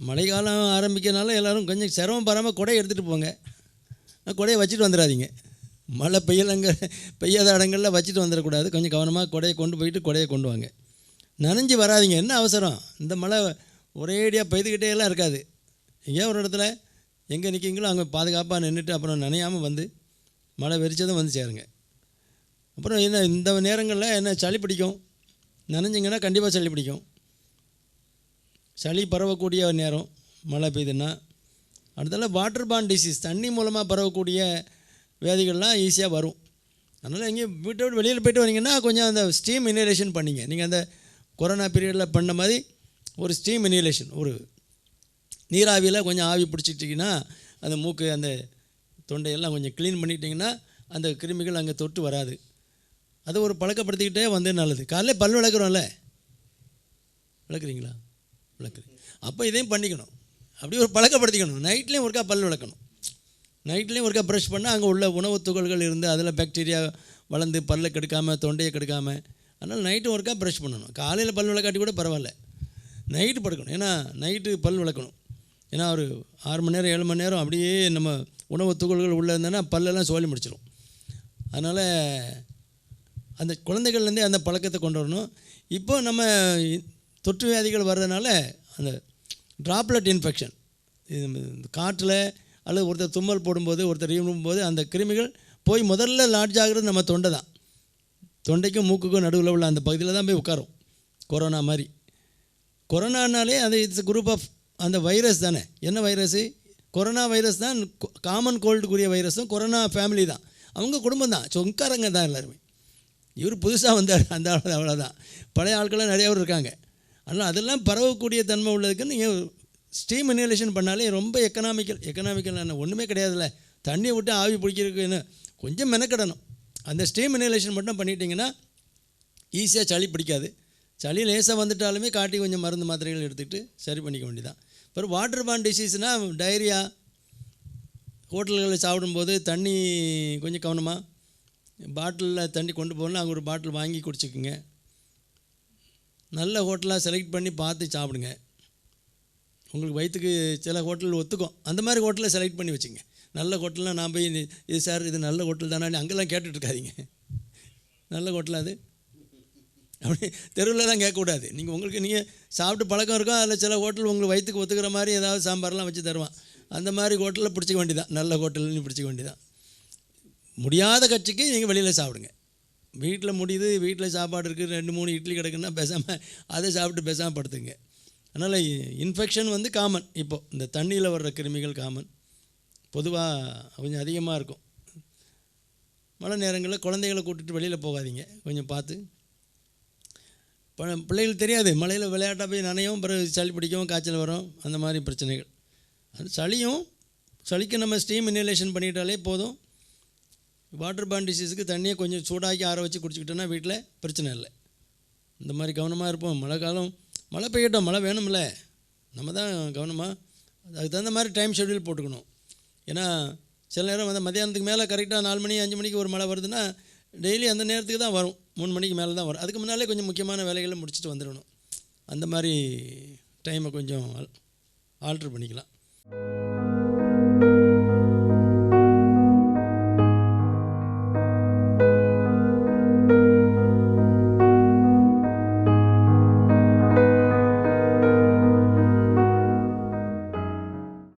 மழை காலம் ஆரம்பிக்கிறனால எல்லோரும் கொஞ்சம் சிரமம் பாராமல் கொடையை எடுத்துகிட்டு போங்க, கொடையை வச்சுட்டு வந்துடாதீங்க. மழை பெய்யாத இடங்களில் வச்சுட்டு வந்துடக்கூடாது. கொஞ்சம் கவனமாக கொடையை கொண்டு போயிட்டு கொடையை கொண்டு வாங்க. நனைஞ்சி வராதிங்க, என்ன அவசரம்? இந்த மழை ஒரேடியாக பெய்துக்கிட்டே எல்லாம் இருக்காது. எங்கேயோ ஒரு இடத்துல எங்கே நிற்கிங்களோ அங்கே பாதுகாப்பாக நின்றுட்டு அப்புறம் நனையாமல் வந்து மழை வெறிச்சதும் வந்து சேருங்க. அப்புறம் என்ன இந்த நேரங்களில் என்ன சளி பிடிக்கும், நனைஞ்சிங்கன்னா கண்டிப்பாக சளி பிடிக்கும். சளி பரவக்கூடிய நேரம் மழை பெய்யுதுன்னா. அடுத்தால வாட்டர் பார்ன் டிசீஸ், தண்ணி மூலமாக பரவக்கூடிய வியாதிகள்லாம் ஈஸியாக வரும். அதனால் எங்கேயும் வீட்டை விட்டு வெளியில் போய்ட்டு வரீங்கன்னா கொஞ்சம் அந்த ஸ்டீம் இன்ஹலேஷன் பண்ணிங்க. நீங்கள் அந்த கொரோனா பீரியடில் பண்ண மாதிரி ஒரு ஸ்டீம் இன்ஹலேஷன், ஒரு நீராவியில் கொஞ்சம் ஆவி பிடிச்சிட்டிங்கன்னா அந்த மூக்கு அந்த தொண்டையெல்லாம் கொஞ்சம் க்ளீன் பண்ணிட்டிங்கன்னா அந்த கிருமிகள் அங்கே தொட்டு வராது. அதை ஒரு பழக்கப்படுத்திக்கிட்டே வந்து நல்லது. காலையில் பல் விளக்குறோம்ல, விளக்குறீங்களா? விளக்குறீங்க. அப்போ இதையும் பண்ணிக்கணும், அப்படி ஒரு பழக்கப்படுத்திக்கணும். நைட்லேயும் ஒருக்கா பல் விளக்கணும், நைட்லேயும் ஒருக்கா ப்ரஷ் பண்ணால் அங்கே உள்ள உணவு துகள்கள் இருந்து அதில் பாக்டீரியா வளர்ந்து பல்லை கெடுக்காமல் தொண்டையை கெடுக்காமல். அதனால் நைட்டும் ஒருக்கா ப்ரஷ் பண்ணணும். காலையில் பல் விளக்காட்டி கூட பரவாயில்ல, நைட்டு படுக்கணும். ஏன்னா நைட்டு பல் விளக்கணும். ஏன்னா ஒரு 6 மணி நேரம் 7 மணி நேரம் அப்படியே நம்ம உணவு துகள்கள் உள்ளே இருந்தோன்னா பல்லெல்லாம் சோழி முடிச்சிடும். அதனால் அந்த குழந்தைகள்லேருந்தே அந்த பழக்கத்தை கொண்டு வரணும். இப்போ நம்ம தொற்று வியாதிகள் வர்றதுனால அந்த ட்ராப்லெட் இன்ஃபெக்ஷன், காற்றில் அல்லது ஒருத்தர் தும்மல் போடும்போது ஒருத்தர் இருமும்போது அந்த கிருமிகள் போய் முதல்ல லாட்ஜ் ஆகிறது நம்ம தொண்டை தான். தொண்டைக்கும் மூக்குக்கும் நடுவில் உள்ள அந்த பகுதியில் தான் போய் உட்காரும். கொரோனா மாதிரி. கொரோனானாலே அது இட்ஸ் குரூப் ஆஃப் அந்த வைரஸ் தானே. என்ன வைரஸு? கொரோனா வைரஸ் தான். காமன் கோல்டுக்குரிய வைரஸும் கொரோனா ஃபேமிலி தான், அவங்க குடும்பம் தான், சொங்காரங்க தான் எல்லாருமே. இவர் புதுசாக வந்தார், அந்த ஆள் அவ்வளோதான். பழைய ஆட்கள்லாம் நிறையா பேர் இருக்காங்க. அதனால் அதெல்லாம் பரவக்கூடிய தன்மை உள்ளதுக்கு நீங்கள் ஸ்டீம் இன்ஹலேஷன் பண்ணாலே ரொம்ப எக்கனாமிக்கல் ஒன்றுமே கிடையாதுல்ல. தண்ணியை விட்டு ஆவி பிடிக்கிறதுக்குன்னு கொஞ்சம் மெனக்கிடணும். அந்த ஸ்டீம் இன்ஹலேஷன் மட்டும் பண்ணிட்டீங்கன்னா ஈஸியாக சளி பிடிக்காது. சளி லேசாக வந்துட்டாலுமே காட்டி கொஞ்சம் மருந்து மாத்திரைகள் எடுத்துக்கிட்டு சரி பண்ணிக்க வேண்டியதான். அப்புறம் வாட்டர் பார்ன் டிசீஸ்னால் டைரியா, ஹோட்டல்களில் சாப்பிடும்போது தண்ணி கொஞ்சம் கவனமாக பாட்டிலில் தண்ணி கொண்டு போகணும். அங்கே ஒரு பாட்டில் வாங்கி குடிச்சிக்குங்க. நல்ல ஹோட்டலாக செலக்ட் பண்ணி பார்த்து சாப்பிடுங்க. உங்களுக்கு வயிற்றுக்கு சில ஹோட்டல் ஒத்துக்கும், அந்த மாதிரி ஹோட்டலில் செலக்ட் பண்ணி வச்சுங்க. நல்ல ஹோட்டல்னால் நான் போய் இது சார் இது நல்ல ஹோட்டல் தானே அங்கெல்லாம் கேட்டுட்ருக்காதீங்க. நல்ல ஹோட்டலாக அது அப்படி தெருவில் தான் கேட்கக்கூடாது. நீங்கள் சாப்பிட்டு பழக்கம் இருக்கும், அதில் சில ஹோட்டல் உங்களுக்கு வயிற்றுக்கு ஒத்துக்கிற மாதிரி ஏதாவது சாம்பார்லாம் வச்சு தருவான். அந்த மாதிரி ஹோட்டலில் பிடிச்சிக்க வேண்டியதான், நல்ல ஹோட்டல்னு பிடிச்சிக்க வேண்டியதான். முடியாத கட்சிக்கு நீங்கள் வெளியில் சாப்பிடுங்க. வீட்டில் முடியுது, வீட்டில் சாப்பாடு இருக்குது, 2-3 இட்லி கிடக்குன்னா பேசாமல் அதை சாப்பிட்டு பேசாமல் படுத்துங்க. அதனால் இன்ஃபெக்ஷன் வந்து காமன். இப்போது இந்த தண்ணியில் வர்ற கிருமிகள் காமன், பொதுவாக கொஞ்சம் அதிகமாக இருக்கும். மழை நேரங்களில் குழந்தைகளை கூட்டிகிட்டு வெளியில் போகாதீங்க, கொஞ்சம் பார்த்து. பிள்ளைகளுக்கு தெரியாது, மழையில் விளையாட்டாக போய் நனையும், பிறகு சளி பிடிக்கும், காய்ச்சல் வரும், அந்த மாதிரி பிரச்சனைகள். அது சளிக்கு நம்ம ஸ்டீம் இன்ஹலேஷன் பண்ணிட்டாலே போதும். வாட்டர் பார்ன் டிசீஸுக்கு தண்ணியை கொஞ்சம் சூடாக்கி ஆற வச்சு குடிச்சிக்கிட்டோன்னா வீட்டில் பிரச்சனை இல்லை. இந்த மாதிரி கவனமாக இருப்போம். மழை காலம், மழை பெய்யட்டும், மழை வேணும்ல, நம்ம தான் கவனமாக அதுக்கு தகுந்த மாதிரி டைம் ஷெட்யூல் போட்டுக்கணும். ஏன்னா சில நேரம் வந்து மத்தியானத்துக்கு மேலே கரெக்டாக 4 மணி 5 மணிக்கு ஒரு மழை வருதுன்னா டெய்லி அந்த நேரத்துக்கு தான் வரும், 3 மணிக்கு மேலே தான் வரும். அதுக்கு முன்னாலே கொஞ்சம் முக்கியமான வேலைகளை முடிச்சுட்டு வந்துடணும். அந்த மாதிரி டைமை கொஞ்சம் ஆல்ட்ரு பண்ணிக்கலாம்.